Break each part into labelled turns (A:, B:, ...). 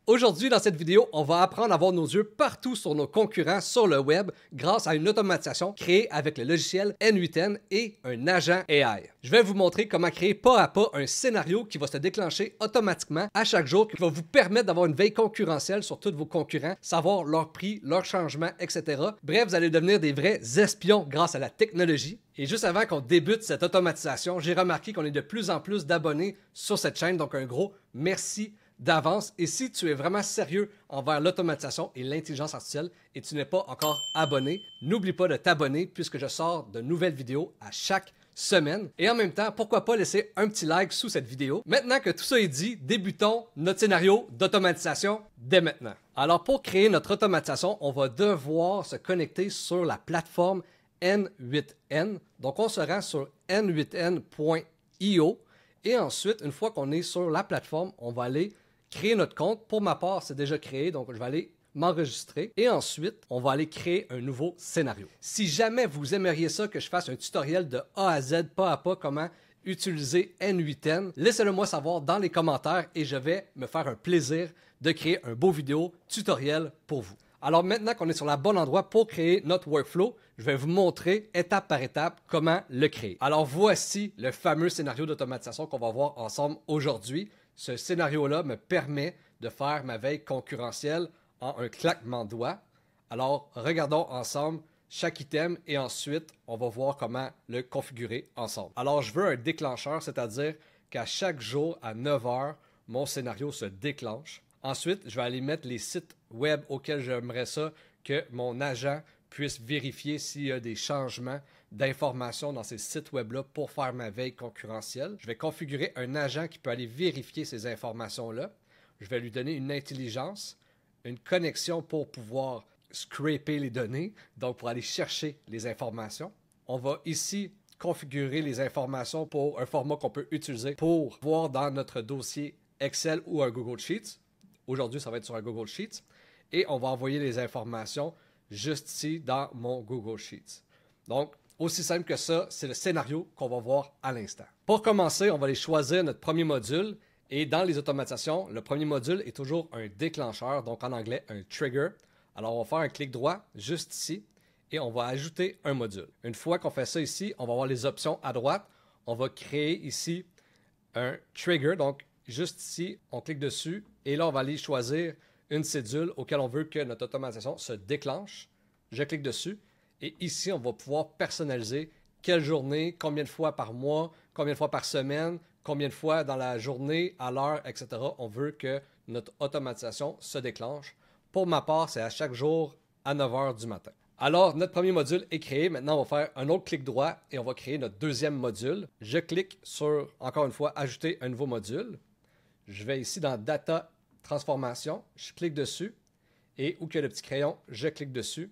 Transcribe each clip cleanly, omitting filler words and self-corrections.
A: Aujourd'hui, dans cette vidéo, on va apprendre à avoir nos yeux partout sur nos concurrents sur le web grâce à une automatisation créée avec le logiciel N8N et un agent AI. Je vais vous montrer comment créer pas à pas un scénario qui va se déclencher automatiquement à chaque jour, qui va vous permettre d'avoir une veille concurrentielle sur tous vos concurrents, savoir leur prix, leurs changements, etc. Bref, vous allez devenir des vrais espions grâce à la technologie. Et juste avant qu'on débute cette automatisation, j'ai remarqué qu'on est de plus en plus d'abonnés sur cette chaîne, donc un gros merci d'avance. Et si tu es vraiment sérieux envers l'automatisation et l'intelligence artificielle et tu n'es pas encore abonné, n'oublie pas de t'abonner puisque je sors de nouvelles vidéos à chaque semaine. Et en même temps, pourquoi pas laisser un petit like sous cette vidéo. Maintenant que tout ça est dit, débutons notre scénario d'automatisation dès maintenant. Alors pour créer notre automatisation, on va devoir se connecter sur la plateforme N8N. Donc on se rend sur n8n.io et ensuite, une fois qu'on est sur la plateforme, on va aller créer notre compte. Pour ma part, c'est déjà créé, donc je vais aller m'enregistrer. Et ensuite, on va aller créer un nouveau scénario. Si jamais vous aimeriez ça, que je fasse un tutoriel de A à Z, pas à pas, comment utiliser N8N, laissez-le moi savoir dans les commentaires et je vais me faire un plaisir de créer un beau vidéo tutoriel pour vous. Alors maintenant qu'on est sur le bon endroit pour créer notre workflow, je vais vous montrer étape par étape comment le créer. Alors voici le fameux scénario d'automatisation qu'on va voir ensemble aujourd'hui. Ce scénario-là me permet de faire ma veille concurrentielle en un claquement de doigts. Alors regardons ensemble chaque item et ensuite on va voir comment le configurer ensemble. Alors je veux un déclencheur, c'est-à-dire qu'à chaque jour à 9 h, mon scénario se déclenche. Ensuite, je vais aller mettre les sites web auxquels j'aimerais ça que mon agent puisse vérifier s'il y a des changements d'informations dans ces sites web-là pour faire ma veille concurrentielle. Je vais configurer un agent qui peut aller vérifier ces informations-là. Je vais lui donner une intelligence, une connexion pour pouvoir scraper les données, donc pour aller chercher les informations. On va ici configurer les informations pour un format qu'on peut utiliser pour voir dans notre dossier Excel ou un Google Sheets. Aujourd'hui, ça va être sur un Google Sheets. Et on va envoyer les informations juste ici dans mon Google Sheets. Donc, aussi simple que ça, c'est le scénario qu'on va voir à l'instant. Pour commencer, on va aller choisir notre premier module. Et dans les automatisations, le premier module est toujours un déclencheur, donc en anglais, un trigger. Alors, on va faire un clic droit juste ici et on va ajouter un module. Une fois qu'on fait ça ici, on va voir les options à droite. On va créer ici un trigger, donc juste ici, on clique dessus et là, on va aller choisir une cédule auquel on veut que notre automatisation se déclenche. Je clique dessus et ici, on va pouvoir personnaliser quelle journée, combien de fois par mois, combien de fois par semaine, combien de fois dans la journée, à l'heure, etc. On veut que notre automatisation se déclenche. Pour ma part, c'est à chaque jour à 9 h du matin. Alors, notre premier module est créé. Maintenant, on va faire un autre clic droit et on va créer notre deuxième module. Je clique sur, encore une fois, ajouter un nouveau module. Je vais ici dans Data Transformation. Je clique dessus et où qu'il y a le petit crayon, je clique dessus.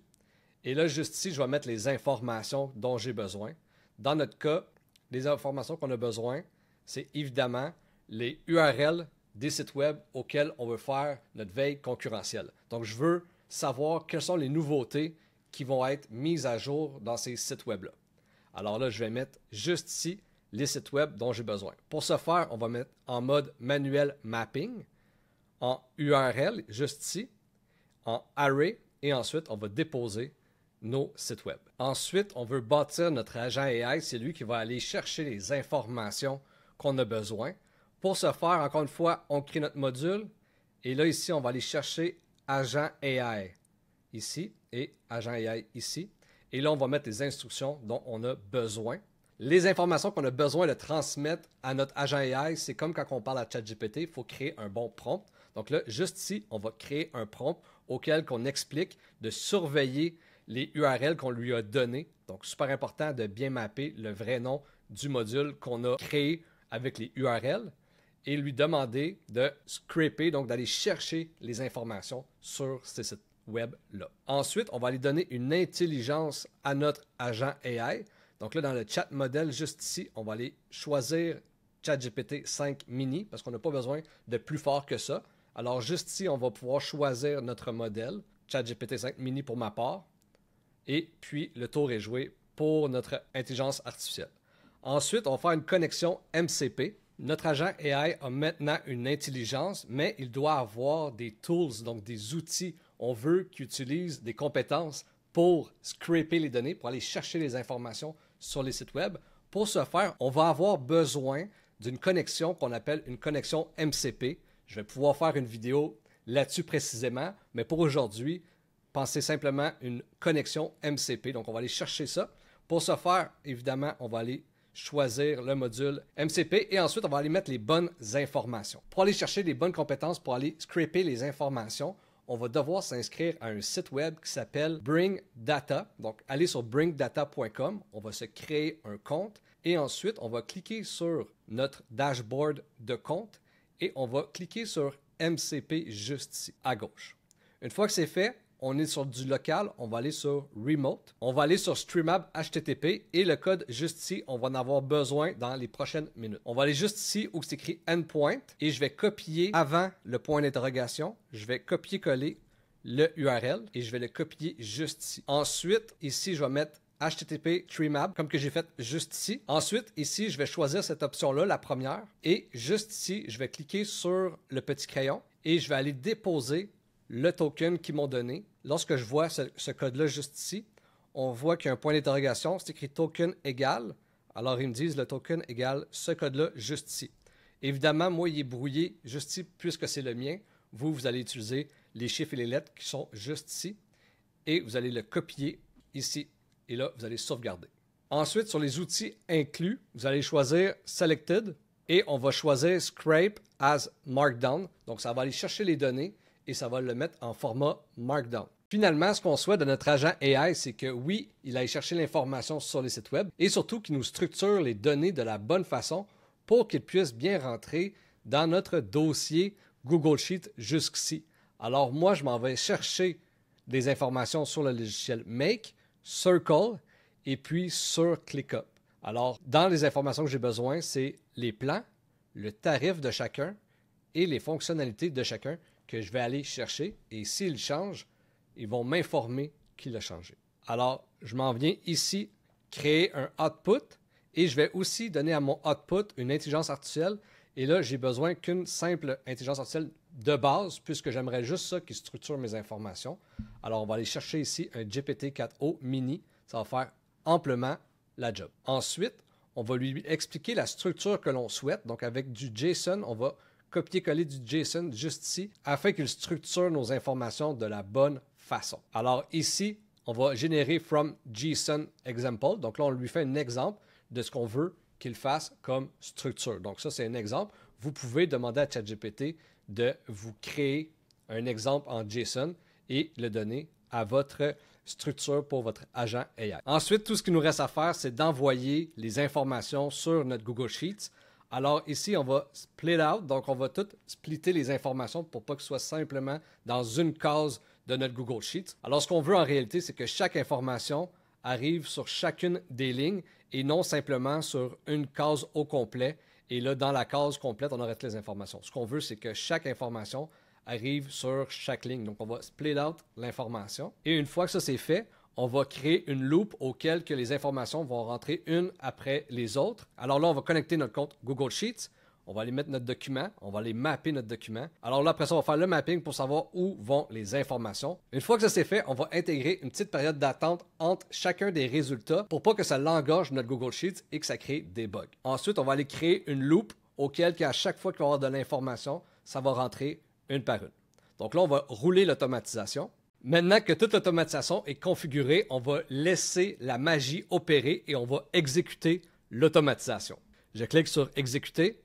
A: Et là, juste ici, je vais mettre les informations dont j'ai besoin. Dans notre cas, les informations qu'on a besoin, c'est évidemment les URL des sites web auxquels on veut faire notre veille concurrentielle. Donc, je veux savoir quelles sont les nouveautés qui vont être mises à jour dans ces sites web-là. Alors là, je vais mettre juste ici les sites web dont j'ai besoin. Pour ce faire, on va mettre en mode manuel mapping, en URL, juste ici, en array, et ensuite, on va déposer nos sites web. Ensuite, on veut bâtir notre agent AI. C'est lui qui va aller chercher les informations qu'on a besoin. Pour ce faire, encore une fois, on crée notre module. Et là, ici, on va aller chercher agent AI ici et agent AI ici. Et là, on va mettre les instructions dont on a besoin. Les informations qu'on a besoin de transmettre à notre agent AI, c'est comme quand on parle à ChatGPT, il faut créer un bon prompt. Donc là, juste ici, on va créer un prompt auquel on explique de surveiller les URL qu'on lui a données. Donc, super important de bien mapper le vrai nom du module qu'on a créé avec les URL et lui demander de scraper, donc d'aller chercher les informations sur ces sites web-là. Ensuite, on va aller donner une intelligence à notre agent AI. Donc là, dans le chat modèle, juste ici, on va aller choisir ChatGPT 5 mini parce qu'on n'a pas besoin de plus fort que ça. Alors, juste ici, on va pouvoir choisir notre modèle, ChatGPT 5 mini pour ma part. Et puis, le tour est joué pour notre intelligence artificielle. Ensuite, on va faire une connexion MCP. Notre agent AI a maintenant une intelligence, mais il doit avoir des tools, donc des outils. On veut qu'il utilise des compétences pour scraper les données, pour aller chercher les informations sur les sites web. Pour ce faire, on va avoir besoin d'une connexion qu'on appelle une connexion MCP. Je vais pouvoir faire une vidéo là-dessus précisément, mais pour aujourd'hui, pensez simplement une connexion MCP. Donc, on va aller chercher ça. Pour ce faire, évidemment, on va aller choisir le module MCP et ensuite, on va aller mettre les bonnes informations. Pour aller chercher les bonnes compétences, pour aller scraper les informations, on va devoir s'inscrire à un site web qui s'appelle Bring Data. Donc, allez sur bringdata.com, on va se créer un compte et ensuite, on va cliquer sur notre dashboard de compte et on va cliquer sur MCP juste ici, à gauche. Une fois que c'est fait, on est sur du local, on va aller sur Remote. On va aller sur Streamlabs HTTP et le code juste ici, on va en avoir besoin dans les prochaines minutes. On va aller juste ici où c'est écrit Endpoint et je vais copier avant le point d'interrogation. Je vais copier-coller le URL et je vais le copier juste ici. Ensuite, ici, je vais mettre HTTP Streamlabs comme que j'ai fait juste ici. Ensuite, ici, je vais choisir cette option-là, la première. Et juste ici, je vais cliquer sur le petit crayon et je vais aller déposer le token qu'ils m'ont donné. Lorsque je vois ce code-là juste ici, on voit qu'il y a un point d'interrogation, c'est écrit token égal. Alors, ils me disent le token égale ce code-là juste ici. Évidemment, moi, il est brouillé juste ici puisque c'est le mien. Vous allez utiliser les chiffres et les lettres qui sont juste ici et vous allez le copier ici. Et là, vous allez sauvegarder. Ensuite, sur les outils inclus, vous allez choisir Selected et on va choisir Scrape as Markdown. Donc, ça va aller chercher les données et ça va le mettre en format Markdown. Finalement, ce qu'on souhaite de notre agent AI, c'est que oui, il aille chercher l'information sur les sites web et surtout qu'il nous structure les données de la bonne façon pour qu'il puisse bien rentrer dans notre dossier Google Sheet jusqu'ici. Alors moi, je m'en vais chercher des informations sur le logiciel Make, Circle et puis sur ClickUp. Alors, dans les informations que j'ai besoin, c'est les plans, le tarif de chacun et les fonctionnalités de chacun que je vais aller chercher. Et s'il change, ils vont m'informer qu'il a changé. Alors, je m'en viens ici créer un output et je vais aussi donner à mon output une intelligence artificielle. Et là, j'ai besoin qu'une simple intelligence artificielle de base puisque j'aimerais juste ça qui structure mes informations. Alors, on va aller chercher ici un GPT-4o mini. Ça va faire amplement la job. Ensuite, on va lui expliquer la structure que l'on souhaite. Donc, avec du JSON, on va copier-coller du JSON juste ici afin qu'il structure nos informations de la bonne façon. Alors ici, on va générer from JSON example. Donc là, on lui fait un exemple de ce qu'on veut qu'il fasse comme structure. Donc ça, c'est un exemple. Vous pouvez demander à ChatGPT de vous créer un exemple en JSON et le donner à votre structure pour votre agent AI. Ensuite, tout ce qu'il nous reste à faire, c'est d'envoyer les informations sur notre Google Sheets. Alors ici, on va split out, donc on va tout splitter les informations pour pas que ce soit simplement dans une case de notre Google Sheets. Alors ce qu'on veut en réalité, c'est que chaque information arrive sur chacune des lignes et non simplement sur une case au complet. Et là, dans la case complète, on aurait toutes les informations. Ce qu'on veut, c'est que chaque information arrive sur chaque ligne. Donc on va split out l'information. Et une fois que ça c'est fait, on va créer une loupe auquel que les informations vont rentrer une après les autres. Alors là, on va connecter notre compte Google Sheets. On va aller mettre notre document. On va aller mapper notre document. Alors là, après ça, on va faire le mapping pour savoir où vont les informations. Une fois que ça c'est fait, on va intégrer une petite période d'attente entre chacun des résultats pour pas que ça l'engorge notre Google Sheets et que ça crée des bugs. Ensuite, on va aller créer une loupe auquel qu'à chaque fois qu'il va y avoir de l'information, ça va rentrer une par une. Donc là, on va rouler l'automatisation. Maintenant que toute l'automatisation est configurée, on va laisser la magie opérer et on va exécuter l'automatisation. Je clique sur Exécuter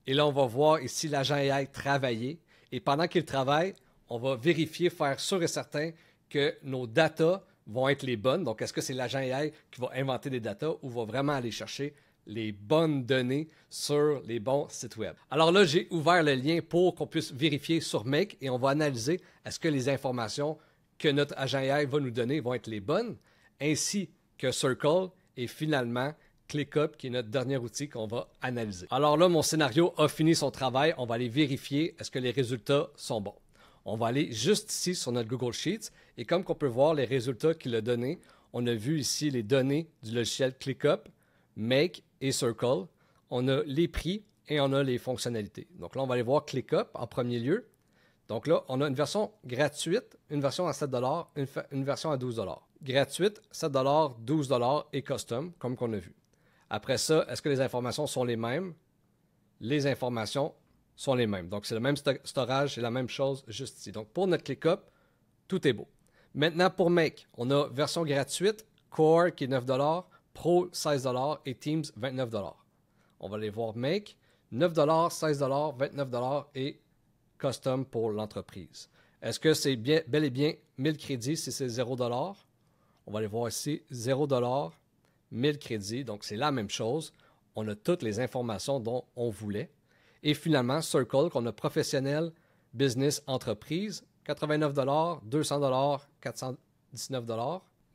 A: et là, on va voir ici l'agent AI travailler. Et pendant qu'il travaille, on va vérifier, faire sûr et certain que nos datas vont être les bonnes. Donc, est-ce que c'est l'agent AI qui va inventer des datas ou va vraiment aller chercher les bonnes données sur les bons sites web. Alors là, j'ai ouvert le lien pour qu'on puisse vérifier sur Make et on va analyser est-ce que les informations que notre agent AI va nous donner vont être les bonnes, ainsi que Circle et finalement ClickUp, qui est notre dernier outil qu'on va analyser. Alors là, mon scénario a fini son travail. On va aller vérifier est-ce que les résultats sont bons. On va aller juste ici sur notre Google Sheets et comme qu'on peut voir les résultats qu'il a donnés, on a vu ici les données du logiciel ClickUp, Make et Circle. On a les prix et on a les fonctionnalités. Donc là, on va aller voir ClickUp en premier lieu. Donc là, on a une version gratuite, une version à 7 une version à 12 gratuite, 7 12 et custom, comme qu'on a vu. Après ça, est-ce que les informations sont les mêmes? Les informations sont les mêmes. Donc, c'est le même storage, c'est la même chose juste ici. Donc, pour notre ClickUp, tout est beau. Maintenant, pour Make, on a version gratuite, Core qui est 9 Pro 16 et Teams 29 On va aller voir Make, 9 16 29 et Custom pour l'entreprise. Est-ce que c'est bel et bien 1000 crédits si c'est 0 On va aller voir ici, 0 1000 crédits, donc c'est la même chose. On a toutes les informations dont on voulait. Et finalement, Circle, qu'on a professionnel, business, entreprise, 89 200 419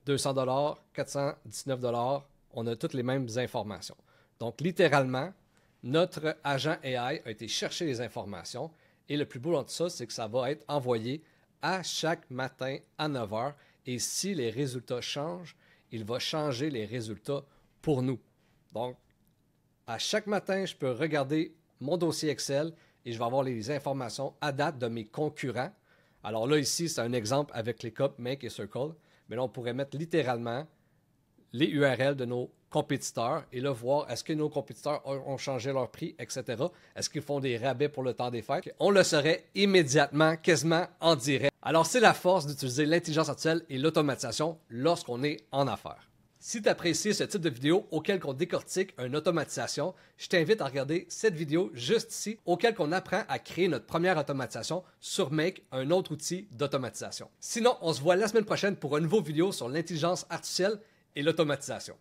A: 200 419 on a toutes les mêmes informations. Donc, littéralement, notre agent AI a été chercher les informations et le plus beau dans tout ça, c'est que ça va être envoyé à chaque matin à 9 h. Et si les résultats changent, il va changer les résultats pour nous. Donc, à chaque matin, je peux regarder mon dossier Excel et je vais avoir les informations à date de mes concurrents. Alors là, ici, c'est un exemple avec ClickUp, Make et Circle. Mais là, on pourrait mettre littéralement les URL de nos compétiteurs et là, voir est-ce que nos compétiteurs ont changé leur prix, etc. Est-ce qu'ils font des rabais pour le temps des fêtes? On le saurait immédiatement, quasiment en direct. Alors, c'est la force d'utiliser l'intelligence artificielle et l'automatisation lorsqu'on est en affaires. Si tu apprécies ce type de vidéo auquel on décortique une automatisation, je t'invite à regarder cette vidéo juste ici, auquel on apprend à créer notre première automatisation sur Make, un autre outil d'automatisation. Sinon, on se voit la semaine prochaine pour une nouvelle vidéo sur l'intelligence artificielle et l'automatisation.